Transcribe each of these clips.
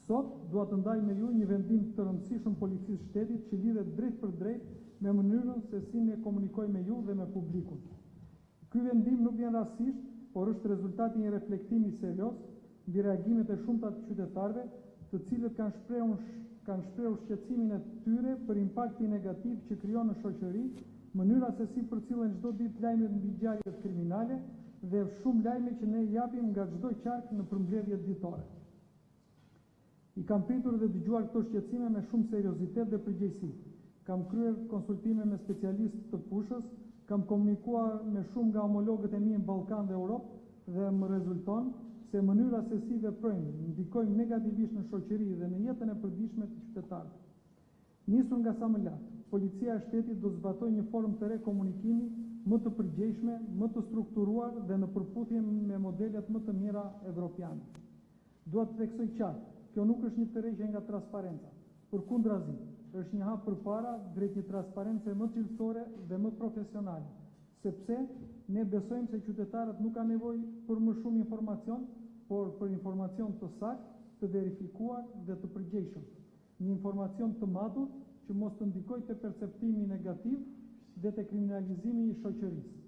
Sot dua të ndaj me ju një vendim të rëndësishëm policisë shtetit që lidhet drejt për drejt me mënyrën se si ne komunikoj me ju dhe me publikun. Ky vendim nuk vjen rastësisht, por është rezultati një reflektimi serioz mbi reagimet e shumta të qytetarëve, të cilët kanë shprehur shqetësimin e tyre për impaktin negativ që krijon në shoqëri mënyra se si përcillen çdo ditë lajmet mbi ngjarje kriminale dhe shumë lajme që ne japim nga çdo qark në përmbledhjet ditore. I kam pritur dhe dëgjuar këto shqetësime me shumë seriozitet dhe përgjegjësi. Kam kryer konsultime me specialistë të fushës, kam komunikuar me shumë nga homologët e mi në Ballkan dhe Europë dhe më rezulton se mënyra se si veprojmë ndikojmë negativisht në shoqëri dhe në jetën e përditshme të qytetarëve. Nisur nga sa më lart, policia e shtetit do zbatojë një formë të re komunikimi më të përgjegjshme, më të strukturuar dhe në përputhje me modelet më të mira evropiane. Dua të theksoj qartë, kjo nuk është një tërheqje nga transparenca. Përkundrazi, është një hap përpara drejt një transparence më cilësore dhe më profesionale, sepse ne besojmë se qytetarët nuk kanë nevojë për më shumë informacion, por për informacion të saktë, të verifikuar dhe të përgjegjshëm. Një informacion të matur që mos të ndikojë te perceptimi negativ dhe te kriminalizimi i shoqërisë.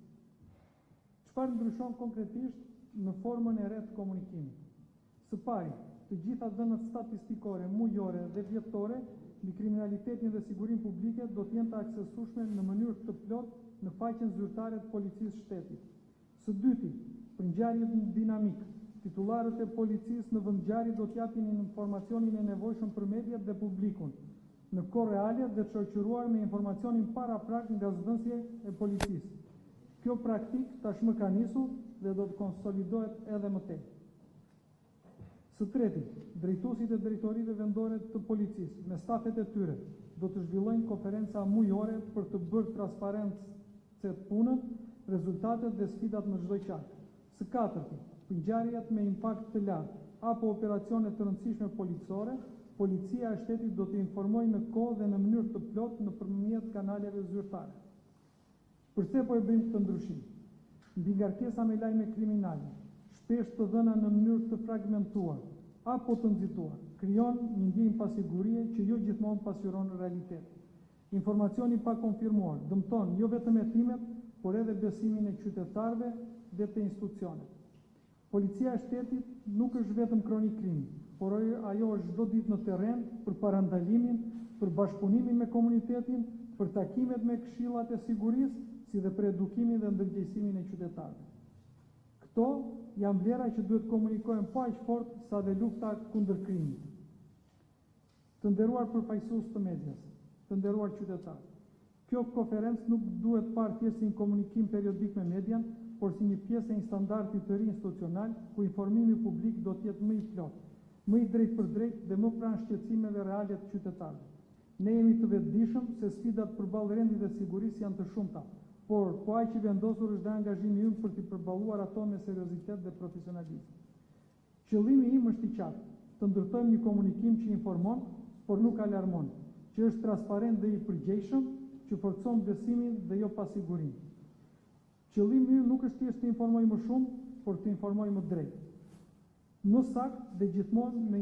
Çfarë ndryshon konkretisht në formën e re të komunikimit? Së pari, të gjitha dhënat statistikore, mujore dhe vjetore mbi kriminalitetin dhe sigurinë publike do të jenë të aksesueshme në mënyrë të plotë në faqen zyrtare të policisë shtetit. Së dyti, për ngjarjet dinamik, titullarët e policisë në vend ngjarje do të japin informacionin e nevojshëm për mediat dhe publikun, në kohë reale dhe të shoqëruar me informacionin paraprak nga zëdhënësi e policisë. Kjo praktikë tashmë ka nisur dhe do të konsolidohet edhe më tej. Së treti, drejtuesit e drejtorive vendore të policisë me stafet e tyre do të zhvillojnë konferenca mujore për të bërë transparente punën, rezultatet dhe sfidat në çdo qark. Së katërti, për ngjarjet me impakt të lartë apo operacione të rëndësishme policore, policia e shtetit do të informojë në kohë dhe në mënyrë të plotë nëpërmjet kanaleve zyrtare. Përse po e bëjmë këtë ndryshim? Mbi ngarkesa me lajme kriminale, shpesh të dhëna në mënyrë të fragmentuar apo të nxituar, krijon një ndjenjë pasigurie që jo gjithmonë pasqyron realitetin. Informacioni pa konfirmuar dëmton jo vetëm hetimet, por edhe besimin e qytetarëve dhe të institucionet. Policia e shtetit nuk është vetëm kronik krimi, por ajo është çdo ditë në terren për parandalimin, për bashkëpunimin me komunitetin, për takimet me këshillat e sigurisë, si dhe për edukimin dhe ndërgjegjësimin e qytetarëve. Këto janë vlera që duhet komunikohen po aq fort sa dhe lufta kundër krimit. Të nderuar përfaqësues të medias, të nderuar qytetarë, kjo konferencë nuk duhet parë thjesht si një komunikim periodik me median, por si një pjesë e një standardi të ri institucional ku informimi publik do të jetë më i plotë, më i drejt për drejt dhe më pranë shqetësimeve reale të qytetarëve. Ne jemi të vetëdijshëm se sfidat përballë rendit dhe sigurisë janë të shumta, por po aq i vendosur është dhe angazhimi ynë për të përballuar ato me seriozitet dhe profesionalizëm. Qëllimi im është i qartë, të ndërtojmë një komunikim që informon, por nuk alarmon, që është transparent dhe i përgjegjshëm, që forcon besimin dhe jo pasigurinë. Qëllimi ynë nuk është thjesht të informoj më shumë, por të informoj më drejt. Më saktë dhe gjithmonë me